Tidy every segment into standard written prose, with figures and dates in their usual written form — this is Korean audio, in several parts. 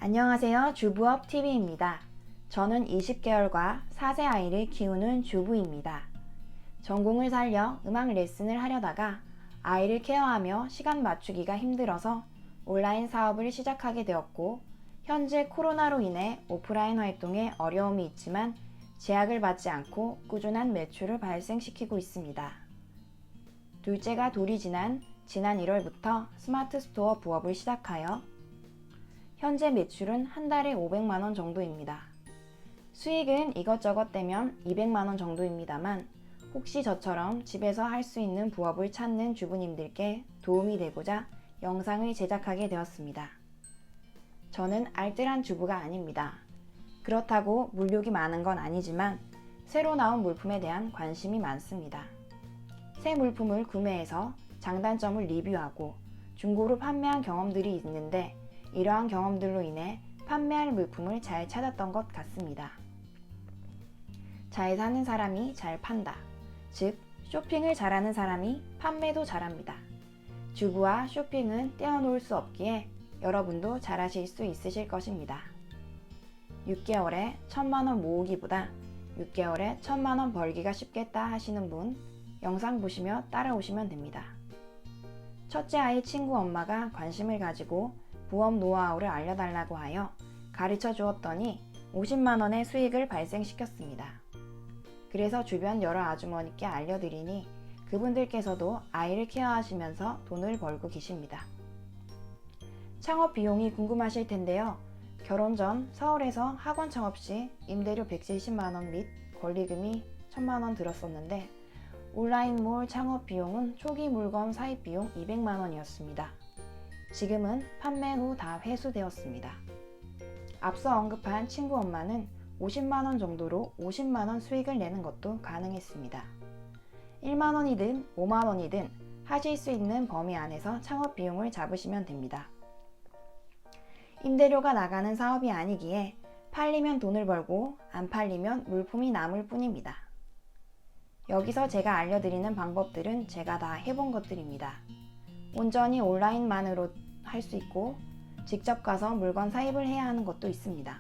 안녕하세요. 주부업 TV입니다. 저는 20개월과 4세 아이를 키우는 주부입니다. 전공을 살려 음악 레슨을 하려다가 아이를 케어하며 시간 맞추기가 힘들어서 온라인 사업을 시작하게 되었고, 현재 코로나로 인해 오프라인 활동에 어려움이 있지만 제약을 받지 않고 꾸준한 매출을 발생시키고 있습니다. 둘째가 돌이 지난 1월부터 스마트 스토어 부업을 시작하여 현재 매출은 한 달에 500만원 정도입니다. 수익은 이것저것 떼면 200만원 정도입니다만, 혹시 저처럼 집에서 할 수 있는 부업을 찾는 주부님들께 도움이 되고자 영상을 제작하게 되었습니다. 저는 알뜰한 주부가 아닙니다. 그렇다고 물욕이 많은 건 아니지만 새로 나온 물품에 대한 관심이 많습니다. 새 물품을 구매해서 장단점을 리뷰하고 중고로 판매한 경험들이 있는데, 이러한 경험들로 인해 판매할 물품을 잘 찾았던 것 같습니다. 잘 사는 사람이 잘 판다. 즉, 쇼핑을 잘하는 사람이 판매도 잘합니다. 주부와 쇼핑은 떼어놓을 수 없기에 여러분도 잘하실 수 있으실 것입니다. 6개월에 1000만원 모으기보다 6개월에 1000만원 벌기가 쉽겠다 하시는 분, 영상 보시며 따라오시면 됩니다. 첫째 아이 친구 엄마가 관심을 가지고 부업 노하우를 알려달라고 하여 가르쳐 주었더니 50만원의 수익을 발생시켰습니다. 그래서 주변 여러 아주머니께 알려드리니 그분들께서도 아이를 케어하시면서 돈을 벌고 계십니다. 창업 비용이 궁금하실 텐데요. 결혼 전 서울에서 학원 창업 시 임대료 170만원 및 권리금이 1000만원 들었었는데, 온라인몰 창업 비용은 초기 물건 사입 비용 200만원이었습니다. 지금은 판매 후 다 회수되었습니다. 앞서 언급한 친구 엄마는 50만원 정도로 50만원 수익을 내는 것도 가능했습니다. 1만원이든 5만원이든 하실 수 있는 범위 안에서 창업 비용을 잡으시면 됩니다. 임대료가 나가는 사업이 아니기에 팔리면 돈을 벌고 안 팔리면 물품이 남을 뿐입니다. 여기서 제가 알려드리는 방법들은 제가 다 해본 것들입니다. 온전히 온라인만으로 할 수 있고 직접 가서 물건 사입을 해야 하는 것도 있습니다.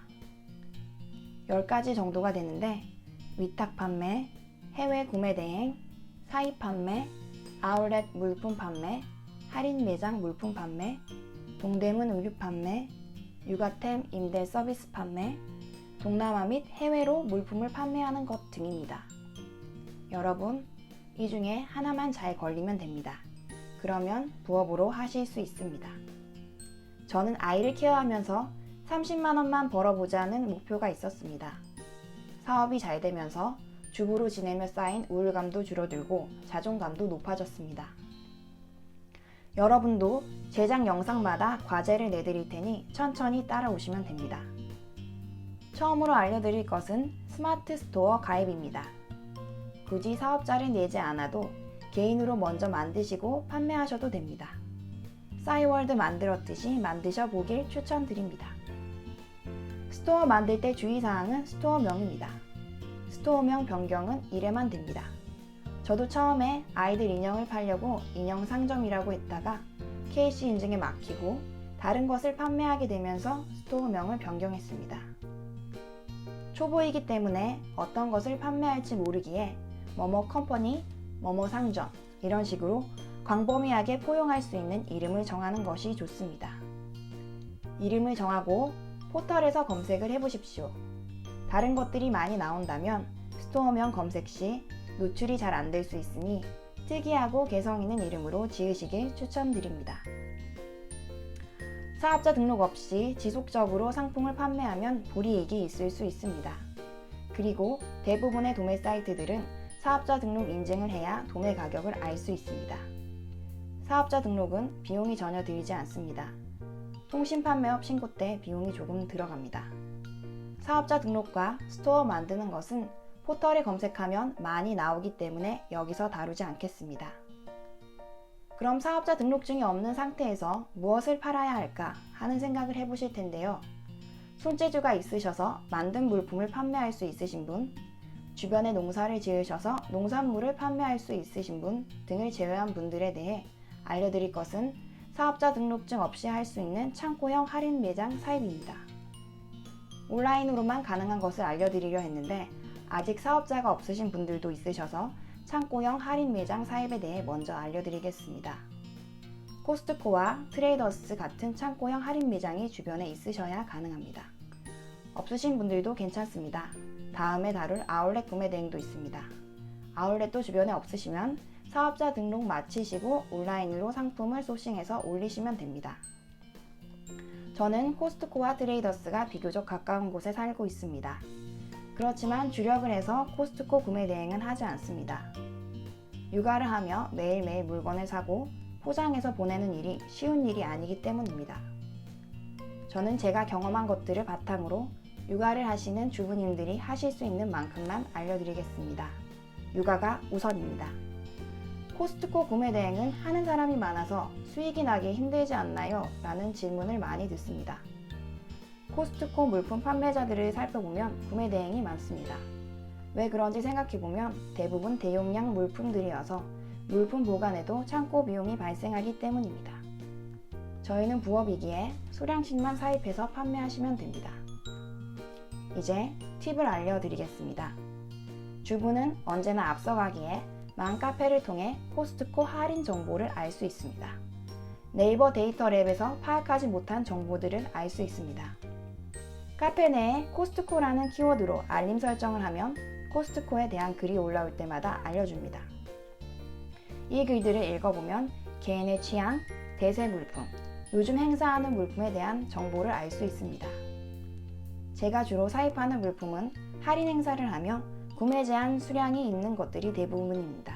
10가지 정도가 되는데, 위탁 판매, 해외 구매 대행, 사입 판매, 아울렛 물품 판매, 할인 매장 물품 판매, 동대문 의류 판매, 육아템 임대 서비스 판매, 동남아 및 해외로 물품을 판매하는 것 등입니다. 여러분, 이 중에 하나만 잘 걸리면 됩니다. 그러면 부업으로 하실 수 있습니다. 저는 아이를 케어하면서 30만원만 벌어보자는 목표가 있었습니다. 사업이 잘 되면서 주부로 지내며 쌓인 우울감도 줄어들고 자존감도 높아졌습니다. 여러분도 제작 영상마다 과제를 내드릴 테니 천천히 따라오시면 됩니다. 처음으로 알려드릴 것은 스마트 스토어 가입입니다. 굳이 사업자를 내지 않아도 개인으로 먼저 만드시고 판매하셔도 됩니다. 싸이월드 만들었듯이 만드셔 보길 추천드립니다. 스토어 만들 때 주의사항은 스토어명입니다. 스토어명 변경은 1회만 됩니다. 저도 처음에 아이들 인형을 팔려고 인형 상점이라고 했다가 KC 인증에 막히고 다른 것을 판매하게 되면서 스토어명을 변경했습니다. 초보이기 때문에 어떤 것을 판매할지 모르기에 뭐뭐 컴퍼니, 뭐뭐 상점 이런 식으로 광범위하게 포용할 수 있는 이름을 정하는 것이 좋습니다. 이름을 정하고 포털에서 검색을 해보십시오. 다른 것들이 많이 나온다면 스토어명 검색 시 노출이 잘 안 될 수 있으니 특이하고 개성 있는 이름으로 지으시길 추천드립니다. 사업자 등록 없이 지속적으로 상품을 판매하면 불이익이 있을 수 있습니다. 그리고 대부분의 도매 사이트들은 사업자 등록 인증을 해야 도매 가격을 알 수 있습니다. 사업자 등록은 비용이 전혀 들지 않습니다. 통신 판매업 신고 때 비용이 조금 들어갑니다. 사업자 등록과 스토어 만드는 것은 포털에 검색하면 많이 나오기 때문에 여기서 다루지 않겠습니다. 그럼 사업자 등록증이 없는 상태에서 무엇을 팔아야 할까 하는 생각을 해보실 텐데요. 손재주가 있으셔서 만든 물품을 판매할 수 있으신 분, 주변에 농사를 지으셔서 농산물을 판매할 수 있으신 분 등을 제외한 분들에 대해 알려드릴 것은 사업자 등록증 없이 할 수 있는 창고형 할인 매장 사입입니다. 온라인으로만 가능한 것을 알려드리려 했는데 아직 사업자가 없으신 분들도 있으셔서 창고형 할인 매장 사입에 대해 먼저 알려드리겠습니다. 코스트코와 트레이더스 같은 창고형 할인 매장이 주변에 있으셔야 가능합니다. 없으신 분들도 괜찮습니다. 다음에 다룰 아울렛 구매 대행도 있습니다. 아울렛도 주변에 없으시면 사업자 등록 마치시고 온라인으로 상품을 소싱해서 올리시면 됩니다. 저는 코스트코와 트레이더스가 비교적 가까운 곳에 살고 있습니다. 그렇지만 주력을 해서 코스트코 구매 대행은 하지 않습니다. 육아를 하며 매일매일 물건을 사고 포장해서 보내는 일이 쉬운 일이 아니기 때문입니다. 저는 제가 경험한 것들을 바탕으로 육아를 하시는 주부님들이 하실 수 있는 만큼만 알려드리겠습니다. 육아가 우선입니다. 코스트코 구매 대행은 하는 사람이 많아서 수익이 나기 힘들지 않나요? 라는 질문을 많이 듣습니다. 코스트코 물품 판매자들을 살펴보면 구매 대행이 많습니다. 왜 그런지 생각해보면 대부분 대용량 물품들이어서 물품 보관에도 창고 비용이 발생하기 때문입니다. 저희는 부업이기에 소량씩만 사입해서 판매하시면 됩니다. 이제 팁을 알려드리겠습니다. 주부는 언제나 앞서가기에 맘카페를 통해 코스트코 할인 정보를 알 수 있습니다. 네이버 데이터 랩에서 파악하지 못한 정보들을 알 수 있습니다. 카페 내에 코스트코라는 키워드로 알림 설정을 하면 코스트코에 대한 글이 올라올 때마다 알려줍니다. 이 글들을 읽어보면 개인의 취향, 대세 물품, 요즘 행사하는 물품에 대한 정보를 알 수 있습니다. 제가 주로 사입하는 물품은 할인 행사를 하며 구매 제한 수량이 있는 것들이 대부분입니다.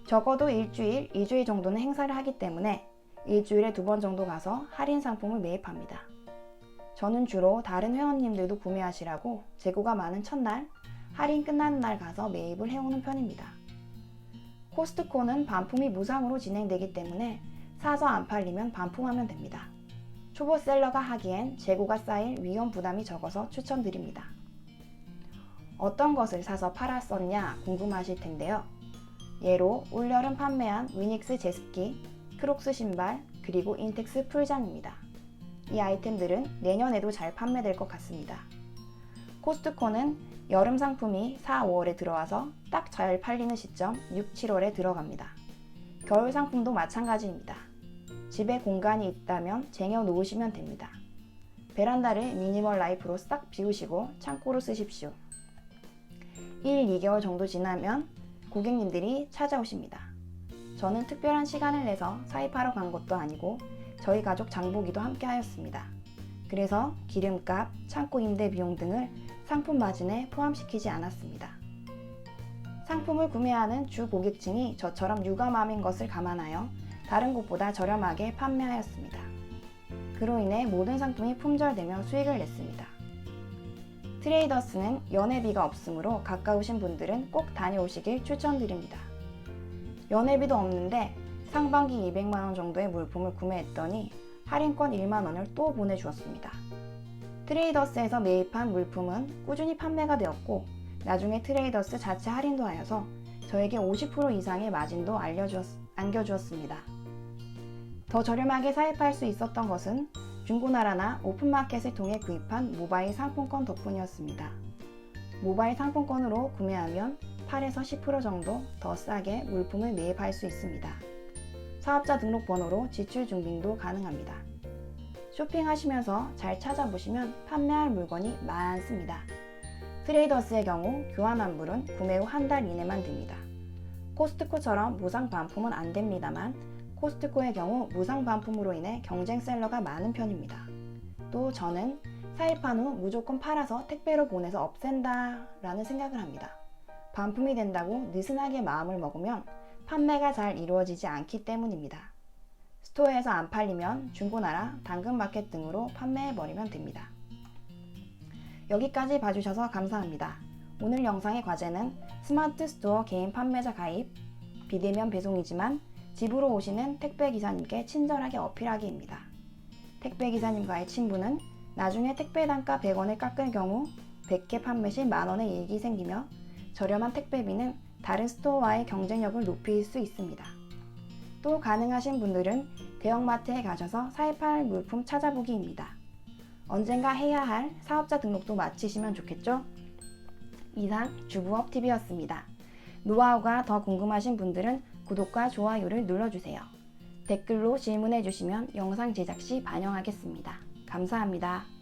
적어도 일주일, 2주일 정도는 행사를 하기 때문에 일주일에 2번 정도 가서 할인 상품을 매입합니다. 저는 주로 다른 회원님들도 구매하시라고 재고가 많은 첫날, 할인 끝나는 날 가서 매입을 해오는 편입니다. 코스트코는 반품이 무상으로 진행되기 때문에 사서 안 팔리면 반품하면 됩니다. 초보셀러가 하기엔 재고가 쌓일 위험 부담이 적어서 추천드립니다. 어떤 것을 사서 팔았었냐 궁금하실 텐데요. 예로 올여름 판매한 위닉스 제습기, 크록스 신발, 그리고 인텍스 풀장입니다. 이 아이템들은 내년에도 잘 판매될 것 같습니다. 코스트코는 여름 상품이 4, 5월에 들어와서 딱 잘 팔리는 시점 6, 7월에 들어갑니다. 겨울 상품도 마찬가지입니다. 집에 공간이 있다면 쟁여 놓으시면 됩니다. 베란다를 미니멀 라이프로 싹 비우시고 창고로 쓰십시오. 1, 2개월 정도 지나면 고객님들이 찾아오십니다. 저는 특별한 시간을 내서 사입하러 간 것도 아니고 저희 가족 장보기도 함께 하였습니다. 그래서 기름값, 창고 임대 비용 등을 상품 마진에 포함시키지 않았습니다. 상품을 구매하는 주 고객층이 저처럼 육아맘인 것을 감안하여 다른 곳보다 저렴하게 판매하였습니다. 그로 인해 모든 상품이 품절되며 수익을 냈습니다. 트레이더스는 연회비가 없으므로 가까우신 분들은 꼭 다녀오시길 추천드립니다. 연회비도 없는데 상반기 200만원 정도의 물품을 구매했더니 할인권 1만원을 또 보내주었습니다. 트레이더스에서 매입한 물품은 꾸준히 판매가 되었고 나중에 트레이더스 자체 할인도 하여서 저에게 50% 이상의 마진도 안겨주었습니다. 더 저렴하게 사입할 수 있었던 것은 중고나라나 오픈마켓을 통해 구입한 모바일 상품권 덕분이었습니다. 모바일 상품권으로 구매하면 8에서 10% 정도 더 싸게 물품을 매입할 수 있습니다. 사업자 등록번호로 지출 증빙도 가능합니다. 쇼핑하시면서 잘 찾아보시면 판매할 물건이 많습니다. 트레이더스의 경우 교환 환불은 구매 후 한 달 이내만 됩니다. 코스트코처럼 무상 반품은 안 됩니다만 코스트코의 경우 무상 반품으로 인해 경쟁 셀러가 많은 편입니다. 또 저는 사입한 후 무조건 팔아서 택배로 보내서 없앤다 라는 생각을 합니다. 반품이 된다고 느슨하게 마음을 먹으면 판매가 잘 이루어지지 않기 때문입니다. 스토어에서 안 팔리면 중고나라, 당근마켓 등으로 판매해버리면 됩니다. 여기까지 봐주셔서 감사합니다. 오늘 영상의 과제는 스마트 스토어 개인 판매자 가입, 비대면 배송이지만 집으로 오시는 택배기사님께 친절하게 어필하기입니다. 택배기사님과의 친분은 나중에 택배 단가 100원을 깎을 경우 100개 판매 시 만원의 이익이 생기며 저렴한 택배비는 다른 스토어와의 경쟁력을 높일 수 있습니다. 또 가능하신 분들은 대형마트에 가셔서 사입할 물품 찾아보기입니다. 언젠가 해야 할 사업자 등록도 마치시면 좋겠죠? 이상 주부업TV였습니다. 노하우가 더 궁금하신 분들은 구독과 좋아요를 눌러주세요. 댓글로 질문해 주시면 영상 제작 시 반영하겠습니다. 감사합니다.